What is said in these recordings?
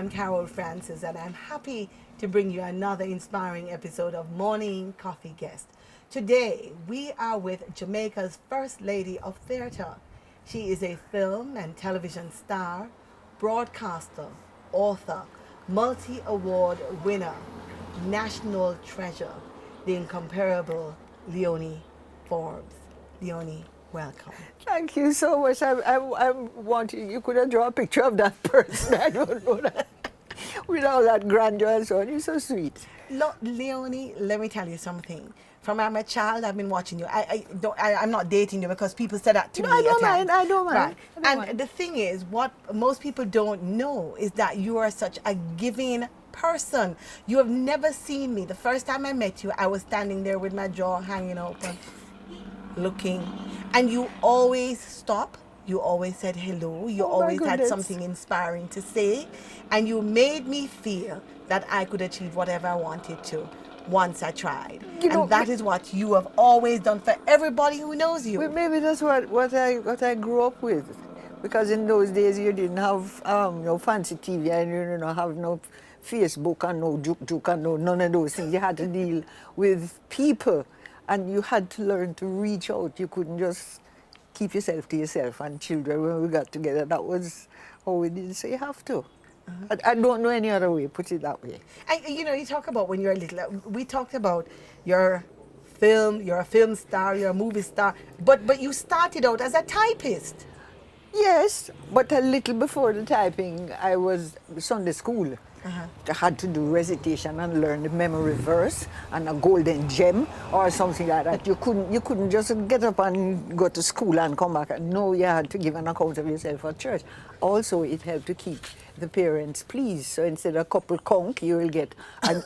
I'm Carol Francis, and I'm happy to bring you another inspiring episode of Morning Coffee Guest. Today, we are with Jamaica's First Lady of Theatre. She is a film and television star, broadcaster, author, multi-award winner, national treasure, the incomparable Leonie Forbes. Leonie, welcome. Thank you so much. I'm wanting, you could have drawn a picture of that person. I don't know that. With all that grandeur and so on. You're so sweet. Leonie, let me tell you something. From I'm a child, I've been watching you. I'm not dating you because people say that to me. I don't mind. I don't mind. Right. The thing is, what most people don't know is that you are such a giving person. You have never seen me. The first time I met you, I was standing there with my jaw hanging open, looking, and you always stop. You always said hello. You always had something inspiring to say, and you made me feel that I could achieve whatever I wanted to once I tried. And that is what you have always done for everybody who knows you. Well, maybe that's what I grew up with, because in those days you didn't have no fancy TV and you didn't have no Facebook and no juke and none of those things. You had to deal with people, and you had to learn to reach out. You couldn't just keep yourself to yourself. And children, when we got together, that was how we did. So you have to. I don't know any other way, put it that way. And you talk about when you're little, we talked about your film, you're a film star, you're a movie star, but you started out as a typist. Yes, but a little before the typing, I was Sunday school. I had to do recitation and learn the memory verse and a golden gem or something like that. You couldn't just get up and go to school and come back. No, you had to give an account of yourself at church. Also, it helped to keep the parents pleased. So instead of a couple conch, you will get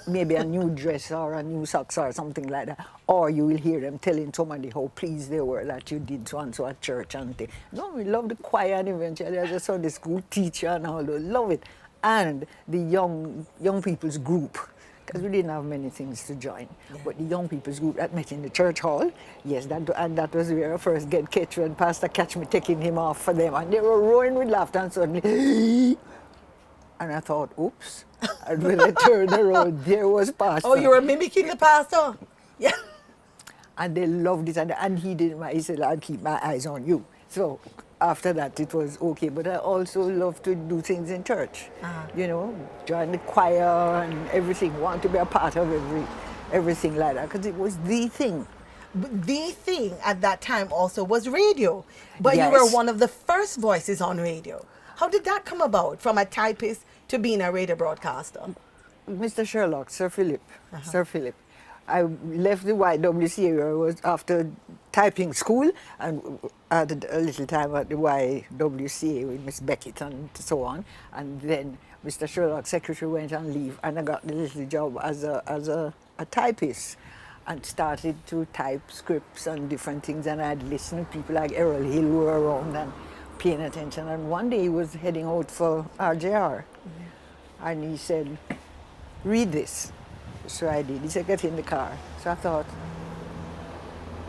maybe a new dress or a new socks or something like that. Or you will hear them telling somebody how pleased they were that you did so and so at church and things. No, we love the choir, and eventually as a Sunday school teacher and all those. Love it. And the young people's group, because we didn't have many things to join. Yeah. But the young people's group that met in the church hall, yes, that was where I first get catch when Pastor catch me taking him off for them. And they were roaring with laughter, and suddenly, and I thought, oops. And when I turned around, there was Pastor. Oh, you were mimicking the pastor? Yeah. And they loved it, and he didn't mind. He said, I'll keep my eyes on you. So after that, it was okay. But I also love to do things in church. Join the choir and everything. Want to be a part of everything like that, because it was the thing. The thing at that time also was radio. But yes. You were one of the first voices on radio. How did that come about, from a typist to being a radio broadcaster? Mr. Sherlock, Sir Philip. I left the YWCA area. I was after typing school, and I had a little time at the YWCA with Miss Beckett and so on. And then Mr. Sherlock's secretary went on leave, and I got the little job as a typist, and started to type scripts and different things. And I'd listen to people like Errol Hill who were around and paying attention. And one day he was heading out for RJR, and he said, "Read this." So I did. He said, "Get in the car." So I thought,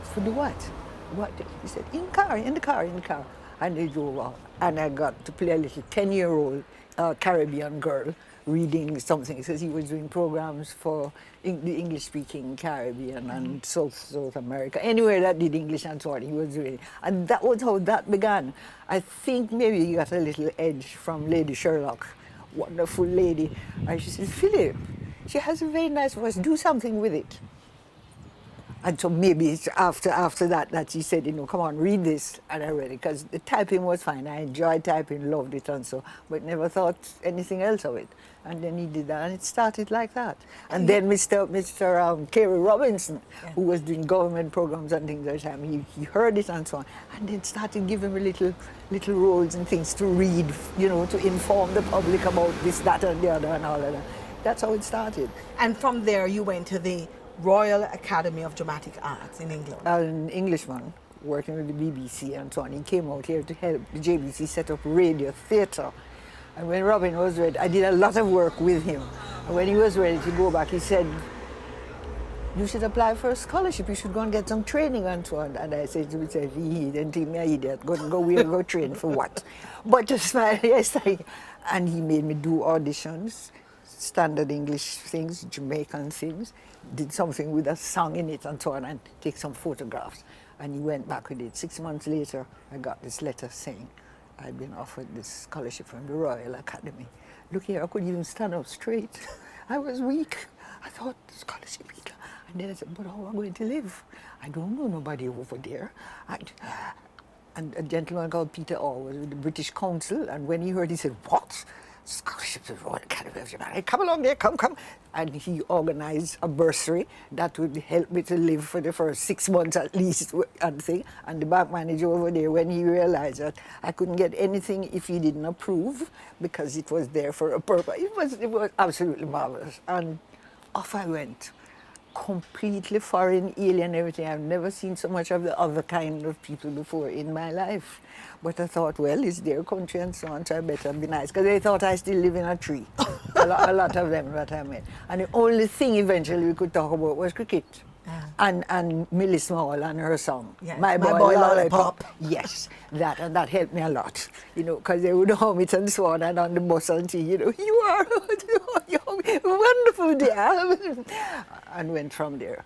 for the what? What? He said, in the car. And they drove out. And I got to play a little 10-year-old Caribbean girl reading something. He says he was doing programs for the English-speaking Caribbean and South America. Anywhere that did English and so on, he was doing it. And that was how that began. I think maybe he got a little edge from Lady Sherlock, wonderful lady. And she said, "Philip, she has a very nice voice. Do something with it." And so maybe it's after that she said, "Come on, read this." And I read it, because the typing was fine. I enjoyed typing, loved it and so, but never thought anything else of it. And then he did that, and it started like that. And then Mr. Kerry Robinson, who was doing government programs and things at the time, he heard it and so on, and then started giving me little roles and things to read, to inform the public about this, that, and the other, and all of that. That's how it started. And from there, you went to the Royal Academy of Dramatic Arts in England. An Englishman working with the BBC and so on. He came out here to help the JBC set up radio theatre. And when Robin was ready, I did a lot of work with him. And when he was ready to go back, he said, "You should apply for a scholarship. You should go and get some training and so on." And I said to myself, "He didn't think me an idiot. Go train for what?" But to smile, yes, And he made me do auditions, standard English things, Jamaican things, did something with a song in it and so on, and take some photographs. And he went back with it. 6 months later, I got this letter saying I'd been offered this scholarship from the Royal Academy. Look here, I couldn't even stand up straight. I was weak. I thought, scholarship. And then I said, but how am I going to live? I don't know nobody over there. And a gentleman called Peter Orr was with the British Council, and when he heard, he said, what? Scholarship to the Royal Academy of Jamaica. Come along there, come. And he organized a bursary that would help me to live for the first 6 months at least, and thing. And the bank manager over there, when he realized that I couldn't get anything if he didn't approve, because it was there for a purpose, it was absolutely marvelous. And off I went. Completely foreign, alien, everything. I've never seen so much of the other kind of people before in my life. But I thought, well, it's their country and so on, so I better be nice. Because they thought I still live in a tree. a lot of them that I met. And the only thing eventually we could talk about was cricket. And Millie Small and her song, Yes, My Boy Lollipop. Yes, and that helped me a lot, because they would hum it and so on, and on the bus and see, you are wonderful, dear, and went from there.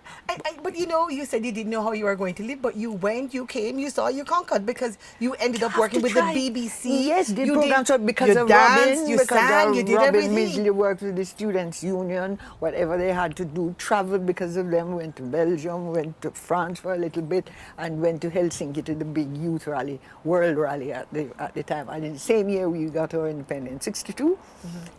But you said you didn't know how you were going to live, but you went, you came, you saw, you conquered, because you ended up working with the BBC. Yes, did you programs because you of danced, Robin, you because sang, of you did Robin everything. Midgley worked with the Students' Union, whatever they had to do, traveled because of them, went to Belgium, went to France for a little bit, and went to Helsinki to the big youth rally, world rally at the time. And in the same year we got our independence, 62.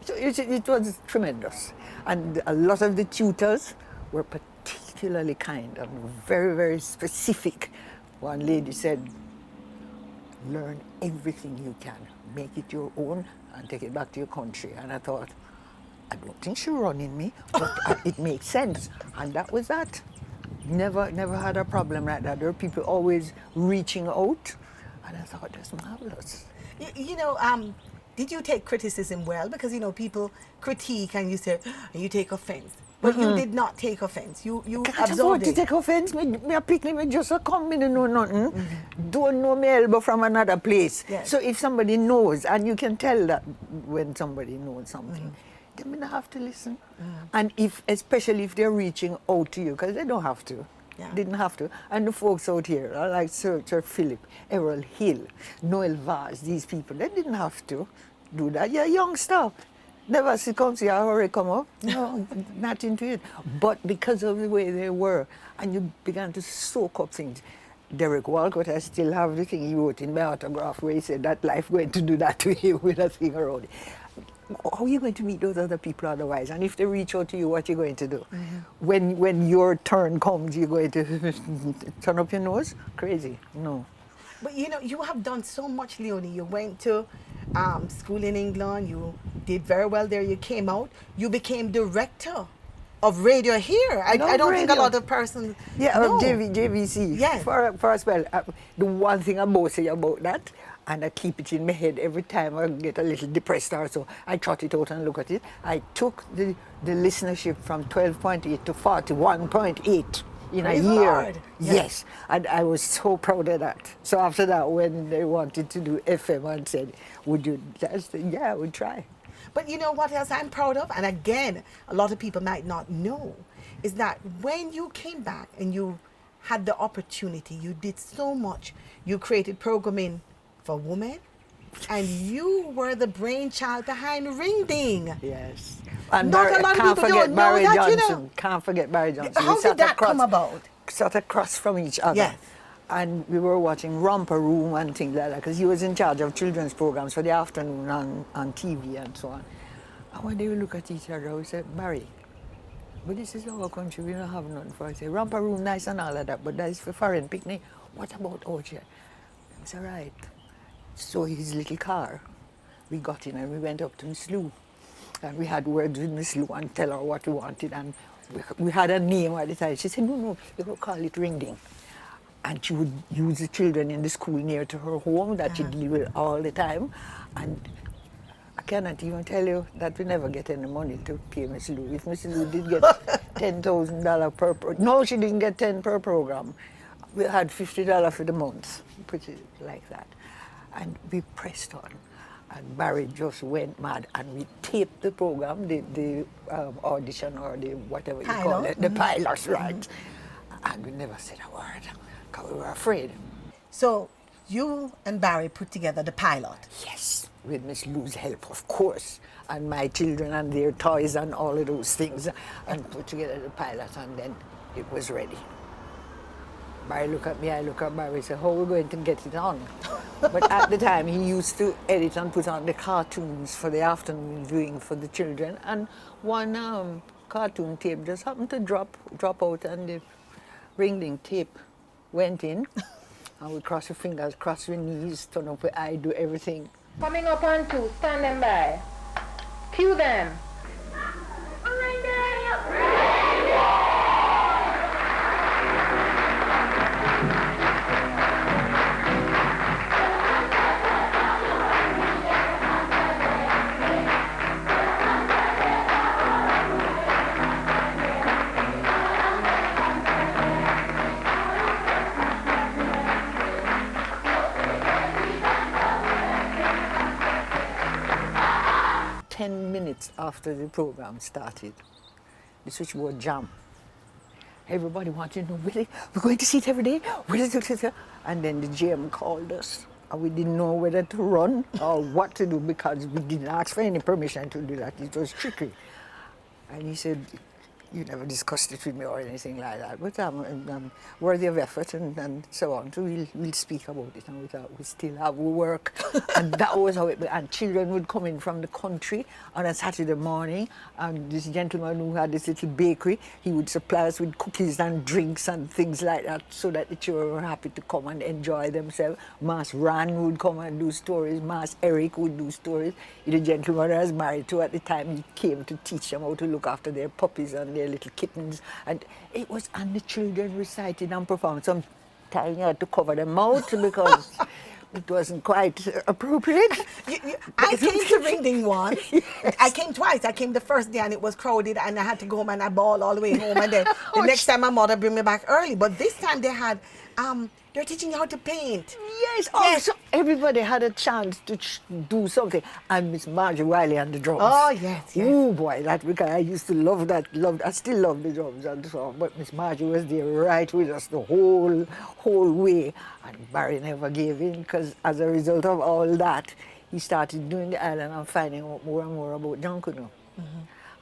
So it was tremendous. And a lot of the tutors were particularly kind and very, very specific. One lady said, learn everything you can, make it your own, and take it back to your country. And I thought, I don't think she's running me, but it makes sense. And that was that. Never had a problem like that. There were people always reaching out, and I thought, that's marvelous. Did you take criticism well? Because, people critique and you say, you take offense. But you did not take offense. You Can't absorbed afford to it. take offense. Me pick me just a come, me don't know nothing. Don't know me elbow from another place. Yes. So if somebody knows, and you can tell that when somebody knows something, then we don't have to listen. And especially if they're reaching out to you, because they don't have to. Yeah. Didn't have to. And the folks out here, like Sir Philip, Errol Hill, Noel Vaz, these people, they didn't have to do that. You're a youngster. Never see come see a hurry come up. No, not into it. But because of the way they were, and you began to soak up things. Derek Walcott, I still have the thing he wrote in my autograph where he said that life going to do that to you with a thing around it. How are you going to meet those other people otherwise? And if they reach out to you, what are you going to do? When your turn comes, you're going to turn up your nose? Crazy. No. But you have done so much, Leonie. You went to school in England. You did very well there. You came out. You became director of radio here. I don't think a lot of persons know. Of JVC. Yes. For a spell. The one thing I both say about that, and I keep it in my head every time I get a little depressed or so, I trot it out and look at it. I took the listenership from 12.8 to 41.8 in Praise a the year. Lord. Yes, and I was so proud of that. So after that, when they wanted to do FM and said, would you, I said, yeah, I would try. But you know what else I'm proud of? And again, a lot of people might not know, is that when you came back and you had the opportunity, you did so much. You created programming for women, and you were the brainchild behind Ring Ding. Yes. And not a lot of people don't know that, Can't forget Barry Johnson. How did that come about? Sat across from each other. Yes. And we were watching Romper Room and things like that, because he was in charge of children's programs for the afternoon on TV and so on. And when they would look at each other, we said, Barry, but this is our country, we don't have nothing for it. I say, Romper Room, nice and all of that, but that is for foreign picnic. What about out here? He said, right. So his little car, we got in and we went up to Miss Lou. And we had words with Miss Lou and tell her what we wanted. And we had a name at the time. She said, no, you go call it Ring Ding. And she would use the children in the school near to her home that she deal with all the time. And I cannot even tell you that we never get any money to pay Miss Lou. If Miss Lou did get $10,000 per program, no, she didn't get 10 per program. We had $50 for the month, put it like that. And we pressed on. And Barry just went mad, and we taped the program, the audition or the whatever you call it, the pilots, right? And we never said a word because we were afraid. So you and Barry put together the pilot. Yes, with Miss Lou's help, of course, and my children and their toys and all of those things, and put together the pilot, and then it was ready. Barry looked at me, I look at Barry, said, how are we going to get it on? But at the time, he used to edit and put on the cartoons for the afternoon viewing for the children, and one cartoon tape just happened to drop out, and the ringing tape went in, and we cross your fingers, cross your knees, turn up your eye, do everything. Coming up on 2, stand them by. Cue them. 10 minutes after the program started, the switchboard jammed. Everybody wanted to know, really, we're going to see it every day? And then the GM called us, and we didn't know whether to run or what to do because we didn't ask for any permission to do that. It was tricky. And he said, you never discussed it with me or anything like that, but I'm worthy of effort and so on. So we'll speak about it, and we thought we still have work. And that was how it began. And children would come in from the country on a Saturday morning, and this gentleman who had this little bakery, he would supply us with cookies and drinks and things like that so that the children were happy to come and enjoy themselves. Mas Ran would come and do stories. Mas Eric would do stories. The gentleman I was married to at the time, he came to teach them how to look after their puppies and their little kittens, and it was, and the children recited and performed. Sometimes you had to cover their mouth because it wasn't quite appropriate. I came to Ringding once. Yes. I came twice. I came the first day and it was crowded, and I had to go home and I bawled all the way home. And then the next time my mother bring me back early. But this time they had, they're teaching you how to paint. Yes. Oh, so everybody had a chance to do something. And Miss Margie Wiley and the drums. Oh, yes. Oh, boy, that because I used to love that. I still love the drums and so on. But Miss Margie was there right with us the whole way. And Barry never gave in because as a result of all that, he started doing the island and finding out more and more about Junkuno.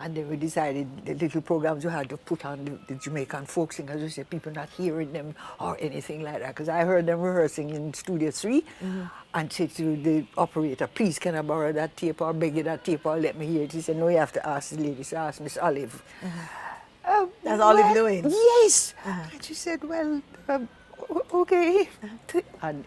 And then we decided the little programs we had to put on the Jamaican folk singers. We said people not hearing them or anything like that. Because I heard them rehearsing in Studio 3 and said to the operator, please can I borrow that tape or beg you that tape or let me hear it. He said, no, you have to ask the lady. So I asked Miss Olive. That's Olive Lewin? Yes. And she said, well, okay. And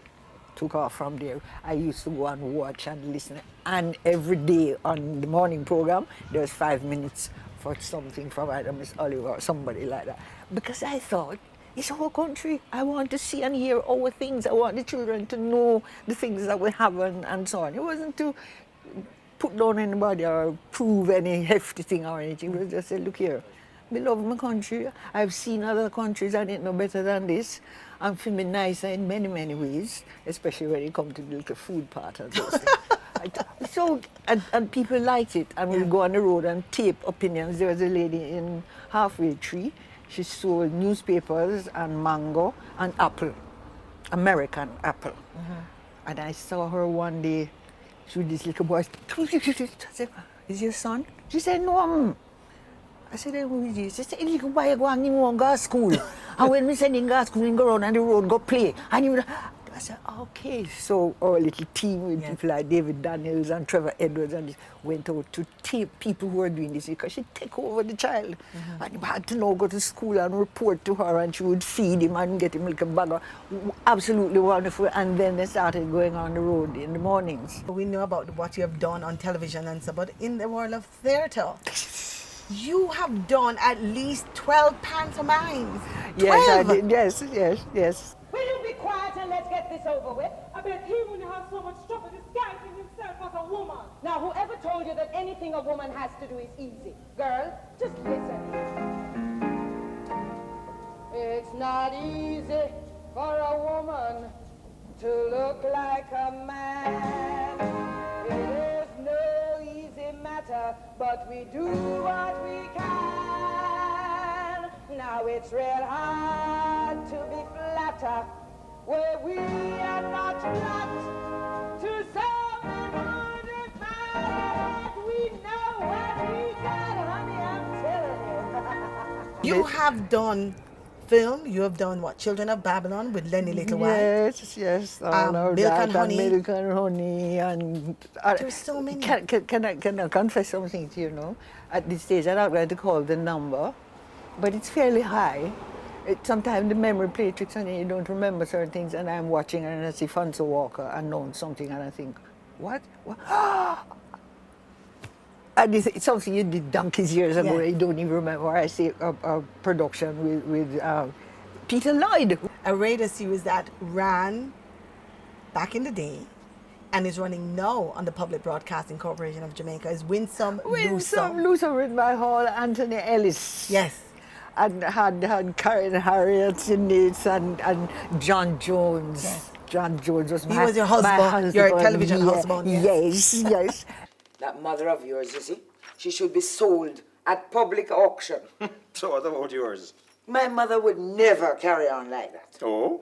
took off from there. I used to go and watch and listen. And every day on the morning program, there was 5 minutes for something from either Miss Oliver or somebody like that. Because I thought, it's our country. I want to see and hear our things. I want the children to know the things that we have and so on. It wasn't to put down anybody or prove any hefty thing or anything. It was just say, look here, I love my country. I've seen other countries and it's no better than this. I'm feeling nicer in many, many ways, especially when it comes to the little food part of those things. So, and people liked it. And we'd go on the road and tape opinions. There was a lady in Halfway Tree. She sold newspapers and mango and apple, American apple. And I saw her one day, she with this little boy. I said, is your son? She said, no, I said, who is this? She said, you can buy a go and you go to school. And when we send him to school, he go around on the road, go play. And he I said, okay. So our little team with people like David Daniels and Trevor Edwards and this went out to tape people who were doing this because she'd take over the child. And he had to now go to school and report to her, and she would feed him and get him like a bag. Absolutely wonderful. And then they started going on the road in the mornings. We know about what you have done on television and so, but in the world of theatre, you have done at least 12 pantomimes. 12. Yes, I did. Yes. Will you be quiet and let's get this over with? I bet he wouldn't have so much trouble disguising himself as a woman. Now, whoever told you that anything a woman has to do is easy? Girl, just listen. It's not easy for a woman to look like a man. It better, but we do what we can. Now it's real hard to be flatter, where we are not flat to someone understand. We know what we got, honey, I'm telling you. You have done film. You have done what? Children of Babylon with Lenny Little White. Yes, all of Milk that, and Honey. Milk and Honey, and There's so many. Can I confess something to you? Know, at this stage, I'm not going to call the number, but it's fairly high. Sometimes the memory play tricks on you. You don't remember certain things, and I'm watching and I see Funso Walker announce something, and I think, what? And it's something you did donkeys years ago. Yeah. You don't even remember. I see a production with Peter Lloyd. A radio series that ran back in the day and is running now on the Public Broadcasting Corporation of Jamaica is Winsome Loosom. Loosom with my whole Anthony Ellis. Yes. And had Karen Harriet in it and John Jones. Yes. John Jones was He was your husband, your television husband. Yes. That mother of yours, you see, she should be sold at public auction. So what about yours? My mother would never carry on like that. Oh?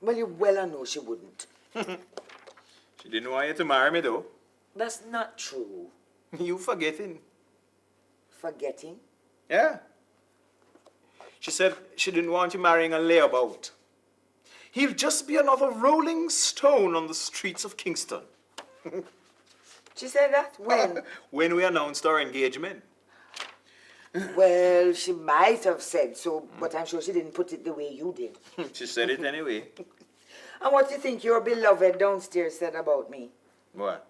Well, you well know she wouldn't. She didn't want you to marry me, though. That's not true. You forgetting. Forgetting? Yeah. She said she didn't want you marrying a layabout. He'll just be another rolling stone on the streets of Kingston. She said that? When? When we announced our engagement. Well, she might have said so, but I'm sure she didn't put it the way you did. She said it anyway. And what do you think your beloved downstairs said about me? What?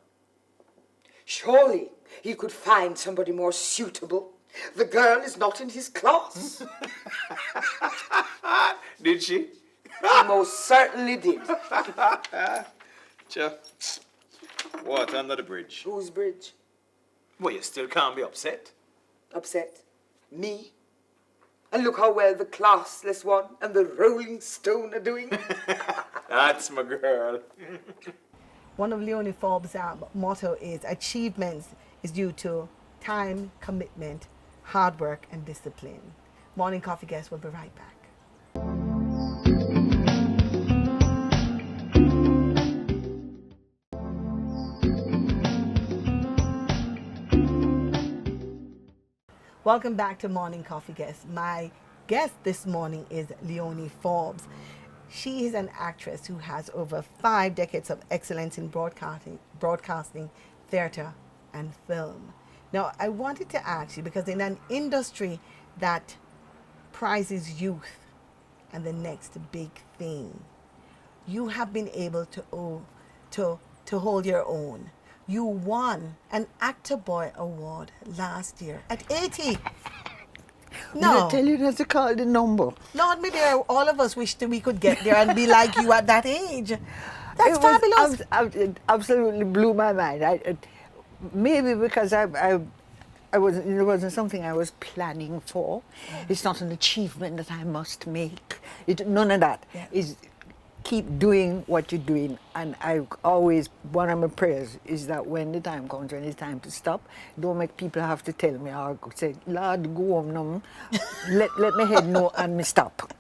Surely he could find somebody more suitable. The girl is not in his class. Did she? He most certainly did. Sure. Water under the bridge. Whose bridge? Well, you still can't be upset. Upset? Me? And look how well the classless one and the rolling stone are doing. That's my girl. One of Leonie Forbes' motto is achievements is due to time, commitment, hard work, and discipline. Morning Coffee guests will be right back. Welcome back to Morning Coffee Guests. My guest this morning is Leonie Forbes. She is an actress who has over 5 decades of excellence in broadcasting, theater, and film. Now, I wanted to ask you, because in an industry that prizes youth and the next big thing, you have been able to hold your own. You won an Actor Boy Award last year at 80. No. I tell you not to call the number. Lord, me there, all of us wish that we could get there and be like you at that age. That's fabulous. It absolutely blew my mind. Maybe because it wasn't something I was planning for. It's not an achievement that I must make. None of that. Yeah. It's keep doing what you're doing. And I always, one of my prayers is that when the time comes, when it's time to stop, don't make people have to tell me or say, Lord, go home now. let me head know and me stop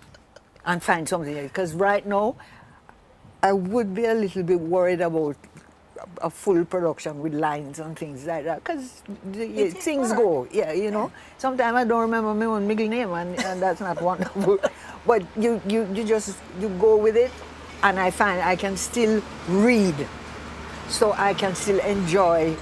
and find something else. Because right now, I would be a little bit worried about a full production with lines and things like that, because things go, you know. Sometimes I don't remember my own middle name, and that's not wonderful. But you go with it, and I find I can still read, so I can still enjoy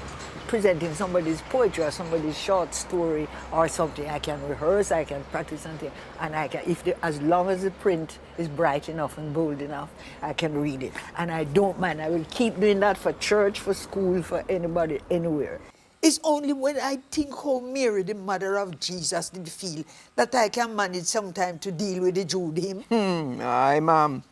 presenting somebody's poetry or somebody's short story or something. I can rehearse, I can practice something, and I can, as long as the print is bright enough and bold enough, I can read it. And I don't mind. I will keep doing that for church, for school, for anybody, anywhere. It's only when I think how Mary, the mother of Jesus, did feel that I can manage sometime to deal with the Jude him. Aye, ma'am.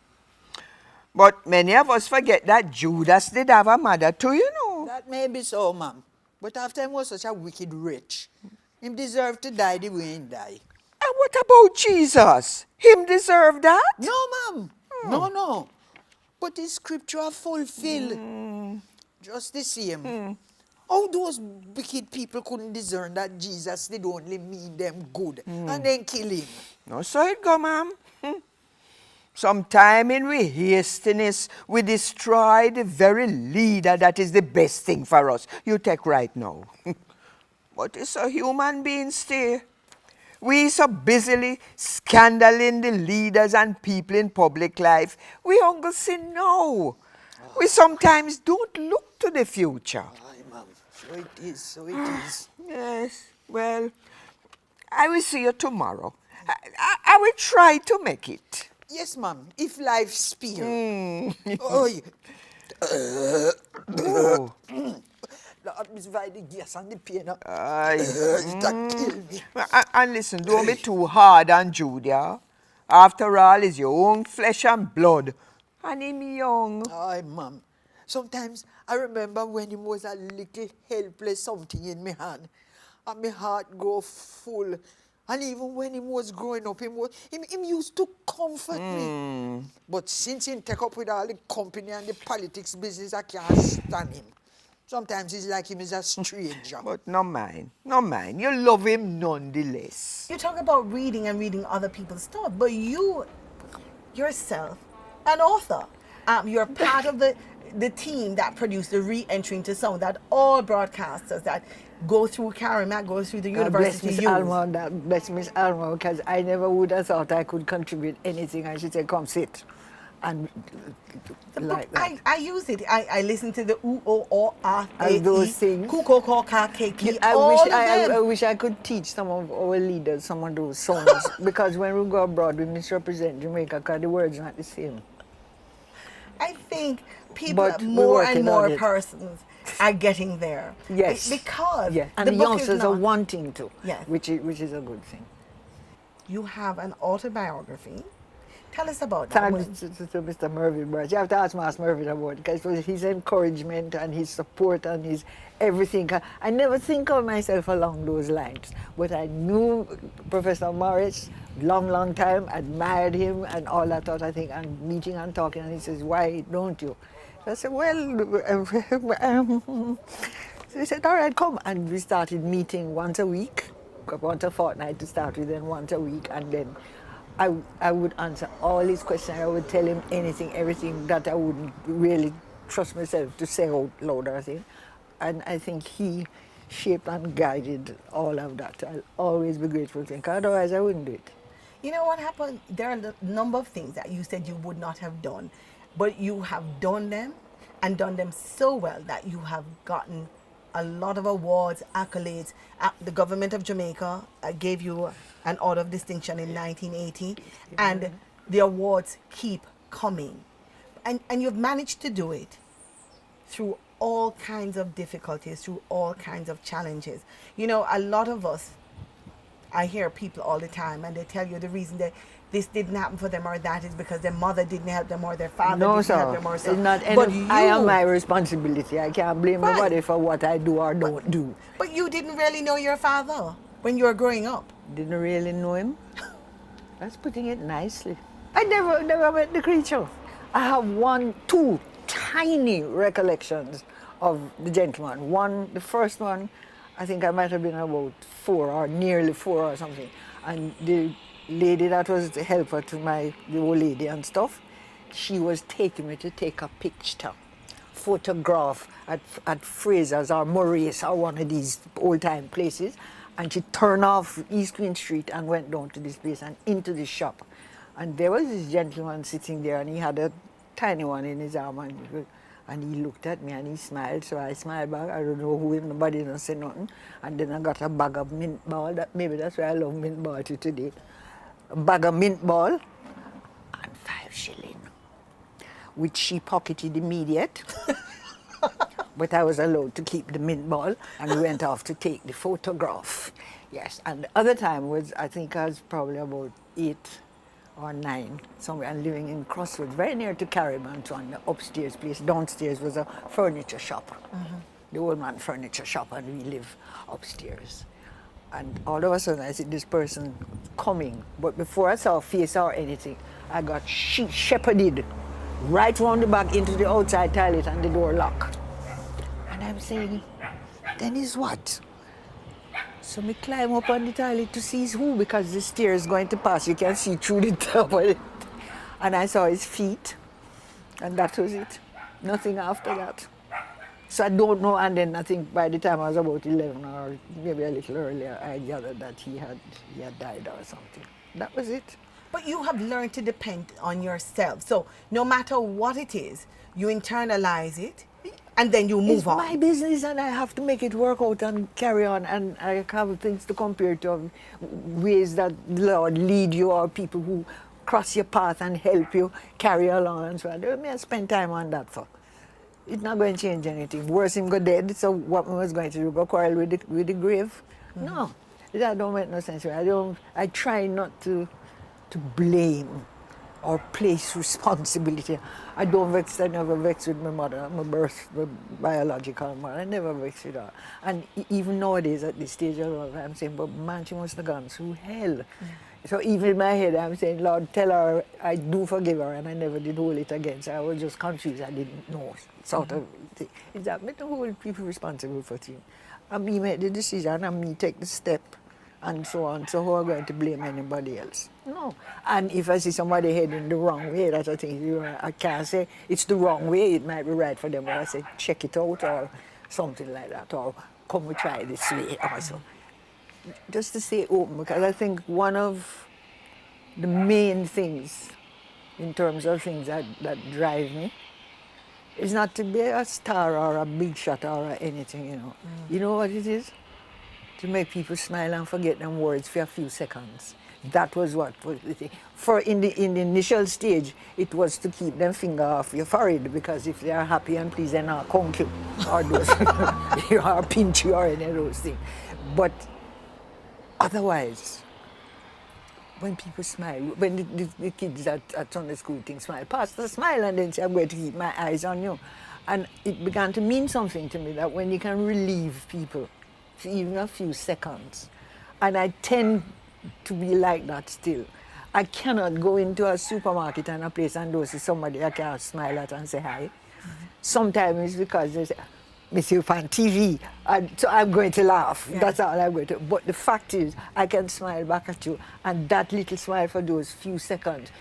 But many of us forget that Judas did have a mother too, you know. That may be so, ma'am. But after him was such a wicked rich, him deserved to die the way he died. And what about Jesus? Him deserve that? No, ma'am. No. But the scripture fulfilled just the same. How those wicked people couldn't discern that Jesus did only mean them good and then kill him? No, so it go, ma'am. Sometime in we hastiness, we destroy the very leader that is the best thing for us. You take right now. But it's a human being still. We so busily scandaling the leaders and people in public life, we only see now. We sometimes don't look to the future. Aye, ma'am. So it is, so it is. Yes, well, I will see you tomorrow. I will try to make it. Yes, ma'am, if life spare. Oh, Oh. Lord, Miss Vi, the gas and the pain. Aye. That kill me. And listen, don't be too hard on Julia. After all, it's your own flesh and blood. And him young. Aye, ma'am. Sometimes I remember when he was a little helpless something in my hand. And my heart go full. And even when he was growing up, him used to comfort me. But since he take up with all the company and the politics business, I can't stand him. Sometimes it's like him is a stranger. But no mind, no mind. You love him nonetheless. You talk about reading and reading other people's stuff, but you, yourself, an author. You're part of the team that produced the re-entry into sound that all broadcasters that go through Karamat, go through the university Bless Miss use. Alma, bless Miss Alma, because I never would have thought I could contribute anything. And she said, come sit. And like that. I use it. I listen to the U-O-O-R-A-E, And those things. Ku-ko-ko-ka-ke-ki, I all of them. I wish I could teach some of our leaders some of those songs because when we go abroad, we misrepresent Jamaica because the words are not the same. I think people, But we're more and working more on it. persons are getting there. Yes. Because yeah. And the the book is youngsters are not- wanting to, Yes. which is a good thing. You have an autobiography. Tell us about that. Thanks to Mr. Mervyn Burch. You have to ask Master Mervyn about it because it was his encouragement and his support and his everything. I never think of myself along those lines, but I knew Professor Morris long time, admired him and all that thought, I think, and meeting and talking, and he says, why don't you? So I said, well, so he said, all right, come. And we started meeting once a week, once a fortnight to start with, then once a week, and then I would answer all his questions. I would tell him anything, everything that I wouldn't really trust myself to say out loud or thing. And I think he shaped and guided all of that. I'll always be grateful to him, 'cause otherwise I wouldn't do it. You know what happened? There are a number of things that you said you would not have done, but you have done them and done them so well that you have gotten a lot of awards, accolades. The government of Jamaica gave you an Order of Distinction in 1980, and the awards keep coming. And you've managed to do it through all kinds of difficulties, through all kinds of challenges. You know, a lot of us, I hear people all the time, and they tell you the reason that this didn't happen for them or that is because their mother didn't help them or their father No, didn't sir. help them or so. It's not But I am you- my responsibility. I can't blame Right. nobody for what I do or don't do. But you didn't really know your father when you were growing up. Didn't really know him. That's putting it nicely. I never met the creature. I have two tiny recollections of the gentleman. The first one, I think I might have been about 4 or nearly 4 or something. And the lady that was the helper to the old lady and stuff, she was taking me to take a picture, photograph at Fraser's or Maurice or one of these old-time places. And she turned off East Queen Street and went down to this place and into the shop. And there was this gentleman sitting there, and he had a tiny one in his arm, and he looked at me and he smiled, so I smiled back. I don't know who, nobody didn't say nothing. And then I got a bag of mint ball. Maybe that's why I love mint ball to today. A bag of mint ball and 5 shillings, which she pocketed immediate. But I was allowed to keep the mint ball, and we went off to take the photograph. Yes, and the other time was, I think I was probably about 8 or 9, somewhere, and living in Crossroads, very near to Caribbean, the upstairs place. Downstairs was a furniture shop, the old man furniture shop, and we live upstairs. And all of a sudden, I see this person coming, but before I saw a face or anything, I got shepherded right round the back into the outside toilet, and the door locked. And I'm saying, then is what? So me climb up on the toilet to see who, because the stair is going to pass. You can see through the top of it. And I saw his feet, and that was it. Nothing after that. So I don't know, and then I think by the time I was about 11 or maybe a little earlier, I gathered that he had died or something. That was it. But you have learned to depend on yourself. So no matter what it is, you internalize it and then you move on. It's my business and I have to make it work out and carry on, and I have things to compare to, ways that the Lord lead you or people who cross your path and help you carry along and so on. I spend time on that for. It's not going to change anything. Worse, him go dead, so what I was going to do, go quarrel with the grave? Mm-hmm. No, that don't make no sense. I try not to blame or place responsibility. I never vex with my mother, my biological mother. I never vex with her. And even nowadays at this stage of life, I'm saying, but man, she must have gone through hell. Mm. So even in my head, I'm saying, Lord, tell her I do forgive her, and I never did hold it against her. I was just confused. I didn't know, sort of thing. Is that me to hold people responsible for things? And me make the decision, and me take the step, and so on. So how am I going to blame anybody else? No. And if I see somebody heading the wrong way, that's a thing. I can't say it's the wrong way. It might be right for them, but I say check it out or something like that, or come we try this way also. Just to stay open, because I think one of the main things in terms of things that drive me is not to be a star or a big shot or anything, you know. Mm. You know what it is? To make people smile and forget them words for a few seconds. That was what was the thing. For in the initial stage, it was to keep them finger off your forehead, because if they are happy and pleased, they're not conk you or those, or pinch you or any of those things. But otherwise, when people smile, when the kids at Sunday school thing smile, Pastor smile, and then say, I'm going to keep my eyes on you. And it began to mean something to me, that when you can relieve people for even a few seconds, and I tend to be like that still. I cannot go into a supermarket and a place and go see somebody I can't smile at and say hi. Mm-hmm. Sometimes it's because they say, Miss you on TV, and so I'm going to laugh. Yeah. That's all I'm going to. But the fact is, I can smile back at you, and that little smile for those few seconds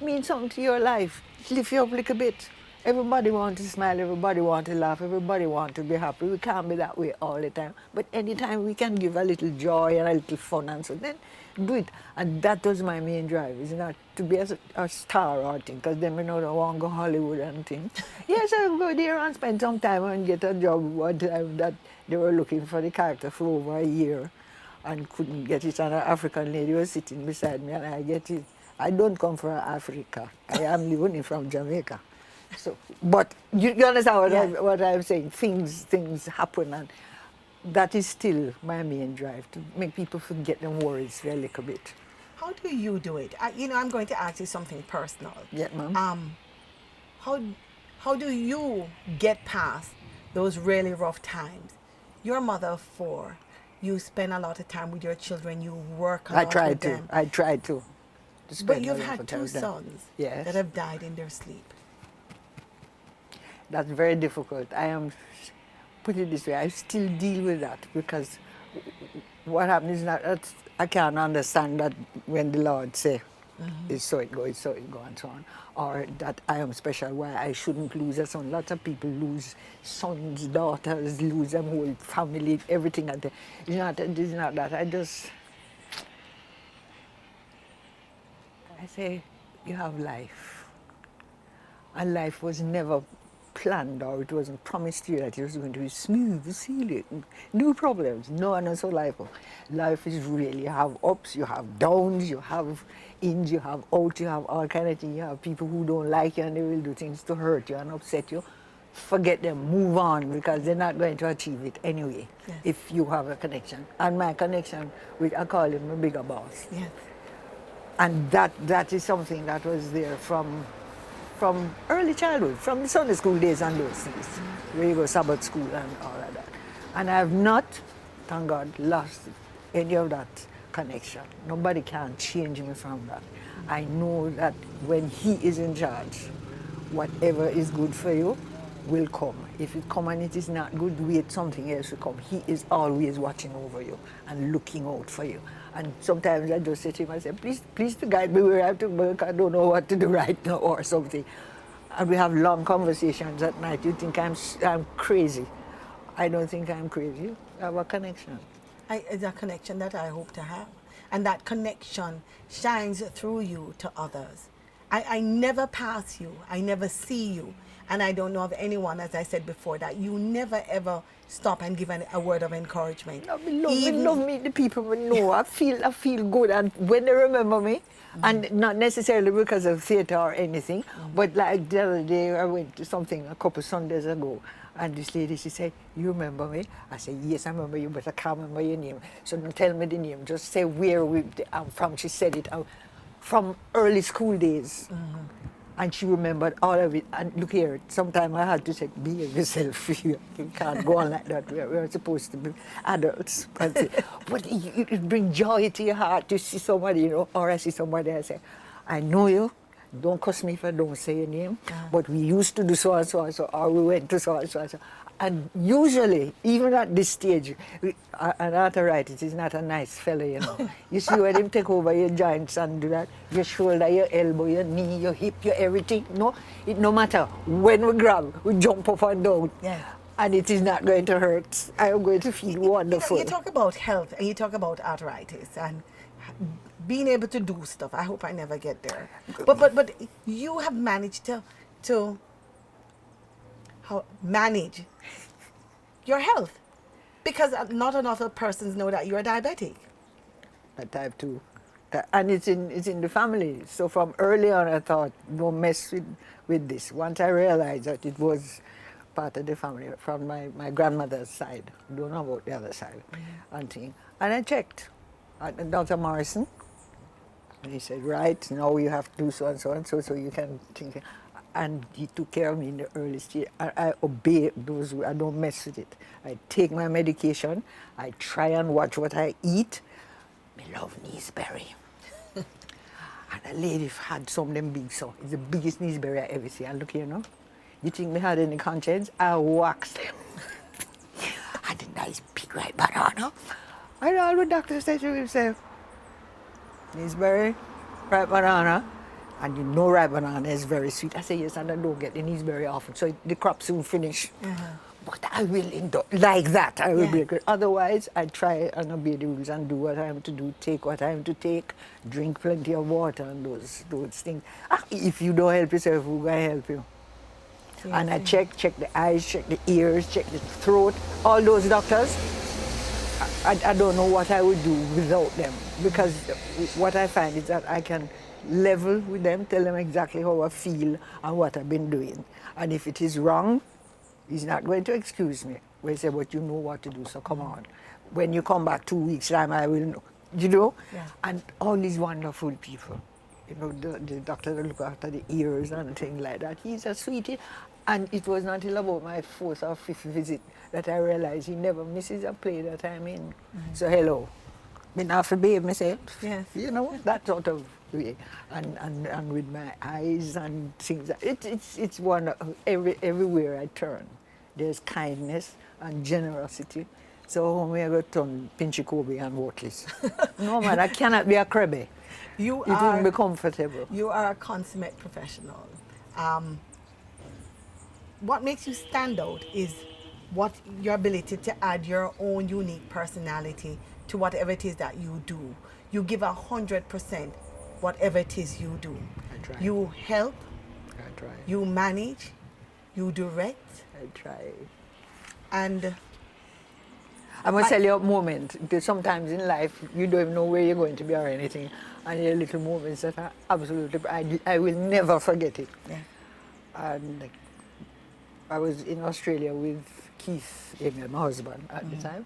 means something to your life. Lift you up a little bit. Everybody wants to smile, everybody wants to laugh, everybody wants to be happy. We can't be that way all the time. But anytime we can give a little joy and a little fun and so, then do it. And that was my main drive, is not to be a star or thing, because then we know I want to go Hollywood and things. Yes, I'll go there and spend some time and get a job one time that they were looking for the character for over a year and couldn't get it. And an African lady was sitting beside me and I get it. I don't come from Africa. I am living from Jamaica. So, but you understand what I'm saying? Things happen, and that is still my main drive, to make people forget them worries for a little bit. How do you do it? I'm going to ask you something personal. Yeah, ma'am. How do you get past those really rough times? You're a mother of 4. You spend a lot of time with your children. You work a lot with them. I try to. But you've had 2 sons yes, that have died in their sleep. That's very difficult. Put it this way, I still deal with that, because what happens is that I can't understand that when the Lord say, it's so it goes, so it goes, and so on, or that I am special, why I shouldn't lose a son. Lots of people lose sons, daughters, lose them whole family, everything. And it's not that. I say, you have life. And life was never planned, or it wasn't promised to you that it was going to be smooth sailing, no problems. No one knows how life is. Life is really, you have ups, you have downs, you have ins, you have outs, you have all kind of things. You have people who don't like you and they will do things to hurt you and upset you. Forget them, move on, because they're not going to achieve it anyway. Yes. If you have a connection. And my connection with, I call him a bigger boss. Yes. And that is something that was there from early childhood, from the Sunday school days and those things, where you go Sabbath school and all of that. And I have not, thank God, lost any of that connection. Nobody can change me from that. I know that when He is in charge, whatever is good for you will come. If it come and it is not good, wait, something else will come. He is always watching over you and looking out for you. And sometimes I just say to him, I say, please to guide me where I have to work. I don't know what to do right now or something. And we have long conversations at night. You think I'm crazy. I don't think I'm crazy. I have a connection. It's a connection that I hope to have. And that connection shines through you to others. I never pass you. I never see you. And I don't know of anyone, as I said before, that you never ever stop and give a word of encouragement. No, we love meet the people we know. I feel good, and when they remember me, and not necessarily because of theatre or anything, but like the other day I went to something a couple Sundays ago, and this lady, she said, "You remember me?" I said, "Yes, I remember you, but I can't remember your name. So don't tell me the name. Just say where I'm from." She said it from early school days. And she remembered all of it. And look here, sometimes I had to say, behave yourself. You can't go on like that. We're supposed to be adults. But it brings joy to your heart to see somebody, you know, or I see somebody, I say, I know you. Don't cuss me if I don't say your name. But we used to do so and so and so, or we went to so and so and so. And usually, even at this stage, an arthritis is not a nice fellow, you know. You see when him take over your joints and do that, your shoulder, your elbow, your knee, your hip, your everything. No, no matter when we grab, we jump up and down. Yeah. And it is not going to hurt. I am going to feel wonderful. You talk about health and you talk about arthritis and being able to do stuff. I hope I never get there. But you have managed to manage your health, because not enough persons know that you're diabetic. Type 2. And it's in the family. So from early on I thought, don't mess with this. Once I realized that it was part of the family from my grandmother's side. Don't know about the other side. And I checked. And Dr. Morrison, and he said, right, now you have to do so and so and so, so you can think. And he took care of me in the early stage. I obey those, I don't mess with it. I take my medication, I try and watch what I eat. I love gooseberry. And a lady had some of them big, so it's the biggest gooseberry I ever see. And look here, no? You think me had any conscience? I wax them. And a nice big ripe banana. And all the doctors said to himself, gooseberry, ripe banana. And you know ripe banana is very sweet. I say, yes, and I don't get the knees very often, so the crop soon finish. But I will like that. I will be good. Otherwise, I try and obey the rules and do what I have to do, take what I have to take, drink plenty of water and those things. If you don't help yourself, who's going to help you? And I check the eyes, check the ears, check the throat. All those doctors, I don't know what I would do without them, because what I find is that I can level with them, tell them exactly how I feel and what I've been doing. And if it is wrong, he's not going to excuse me. We say, but you know what to do, so come on. When you come back 2 weeks' time, I will know. You know? Yeah. And all these wonderful people. You know, the doctor that look after the ears and things like that. He's a sweetie. And it was not until about my 4th or 5th visit that I realized he never misses a play that I'm in. So hello. I have to behave myself. Yes. You know, that sort of way. And with my eyes and things. It's wonderful. Everywhere I turn, there's kindness and generosity. So when I go to Pinchikobe and Wortleys. No man, I cannot be a crabby. It wouldn't be comfortable. You are a consummate professional. What makes you stand out is your ability to add your own unique personality to whatever it is that you do. You give 100% whatever it is you do. I try. You help. I try. You manage. You direct. I try. And I must tell you a moment, because sometimes in life you don't even know where you're going to be or anything, and there are little moments that are absolutely, I will never forget it. Yeah. And I was in Australia with Keith, my husband at the time,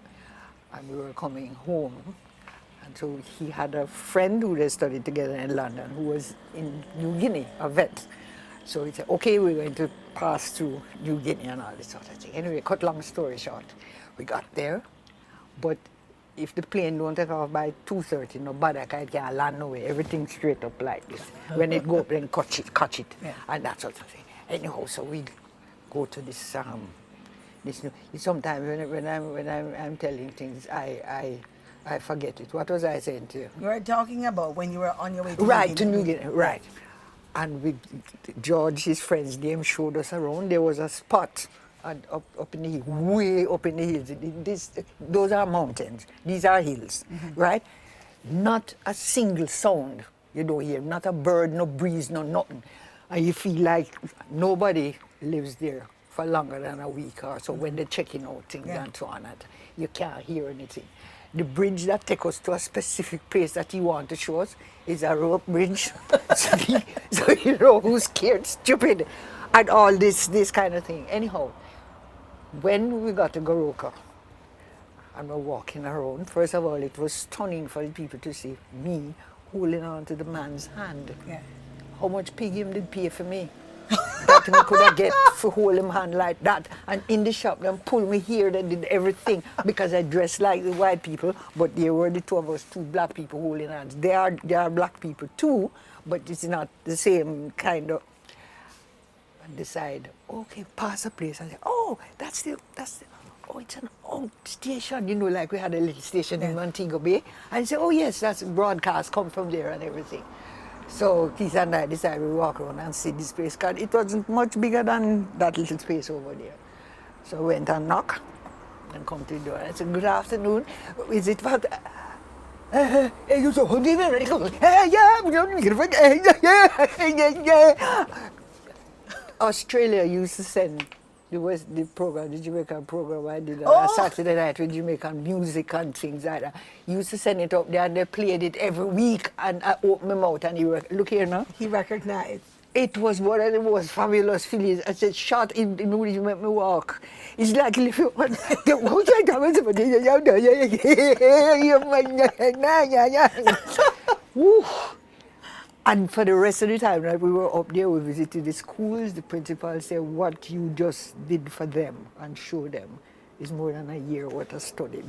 and we were coming home. And so he had a friend who they studied together in London who was in New Guinea, a vet. So he said, okay, we're going to pass through New Guinea and all this sort of thing. Anyway, cut long story short, we got there, but if the plane don't take off by 2:30, no bother, I can't land nowhere. Everything straight up like this. When it go up, then catch it, Yeah. and that sort of thing. Anyhow, so we go to this new. Sometimes when I'm telling things, I forget it. What was I saying to you? You were talking about when you were on your way to Right, New to New Guinea. Guinea, right. And with George, his friends, they showed us around. There was a spot up in the hill, way up in the hills. Those are mountains. These are hills, right? Not a single sound you don't hear. Not a bird, no breeze, no nothing. And you feel like nobody lives there for longer than a week or so when they're checking out things and so on. And you can't hear anything. The bridge that takes us to a specific place that he wants to show us is a rope bridge. so you know who's scared, stupid, and all this kind of thing. Anyhow, when we got to Goroka and we're walking around, first of all, it was stunning for the people to see me holding on to the man's hand. Yeah. How much pig him did pay for me? That me could have get for hold him hand like that. And in the shop, them pull me here, they did everything because I dressed like the white people, but they were the two of us, two black people holding hands. They are black people too, but it's not the same kind of. And decide, okay, pass a place. I say, oh, that's the, oh, it's an old station. You know, like we had a little station in Montego Bay. And say, oh yes, that's broadcast come from there and everything. So Keith and I decided we walk around and see this place, because it wasn't much bigger than that little space over there. So I went and knocked and come to the door. I said, good afternoon. Is it what? You so Australia used to send the program, the Jamaican program I did on a Saturday night with Jamaican music and things like that. Used to send it up there and they played it every week, and I opened my mouth and he look here now. He recognized. It was one of the most fabulous feelings. I said, shot in the mood you make me walk. It's like if you want Woo. And for the rest of the time that we were up there, we visited the schools. The principal said, what you just did for them and show them is more than a year worth of study.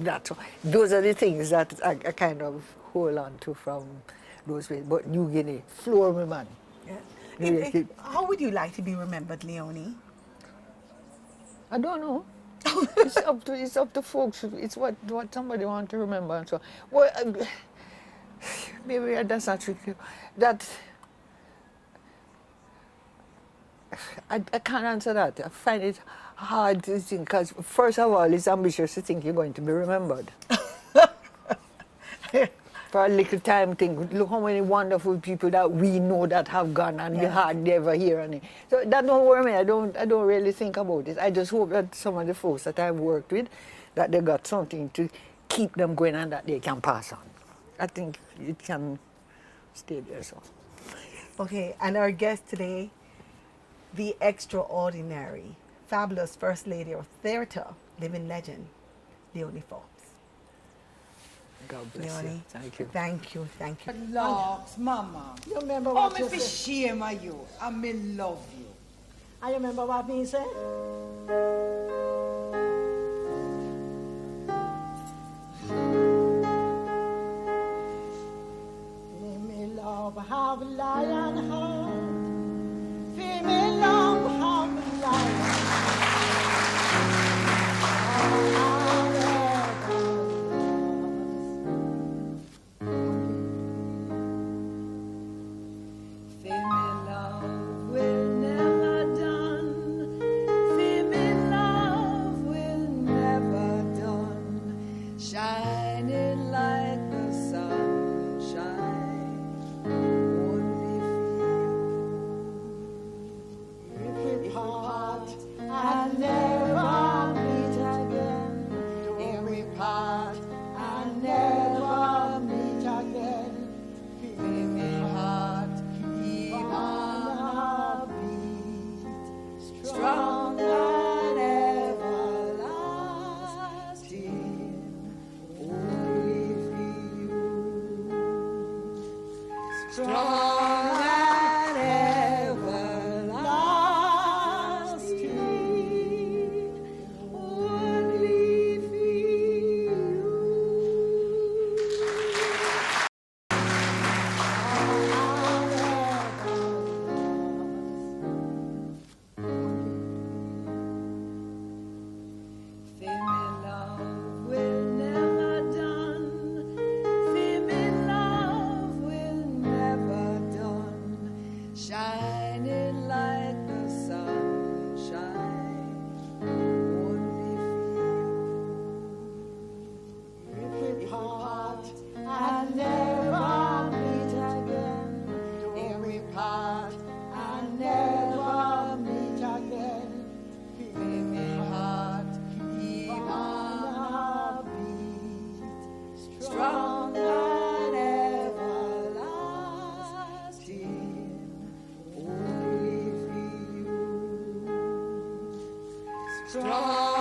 Those are the things that I kind of hold on to from those ways. But New Guinea, floor me, man. Yeah. How would you like to be remembered, Leonie? I don't know. it's up to folks. It's what somebody wants to remember and so. Well, maybe that's not tricky. That I can't answer that. I find it hard to think, because first of all, it's ambitious to think you're going to be remembered. For a little time thing, look how many wonderful people that we know that have gone and we hardly ever hear any. So that don't worry me. I don't really think about it. I just hope that some of the folks that I've worked with, that they got something to keep them going and that they can pass on. I think it can stay there. So. Okay, and our guest today, the extraordinary, fabulous First Lady of Theatre, living legend, Leonie Forbes. God bless Leonie, you. Thank you. Thank you, thank you. Locks, Mama. You remember Oh, what me you fi said? shame of you. I me love you. I remember what me said? Let me love have lion heart. Feel me love have lion Feel me love will never done. Feel me love will never done. Shining like the sunshine. Only shining like the sunshine, only for you. If we part and never meet again, If we part and never meet again, in my heart, keep on a beat strong and everlasting, only for you. Strong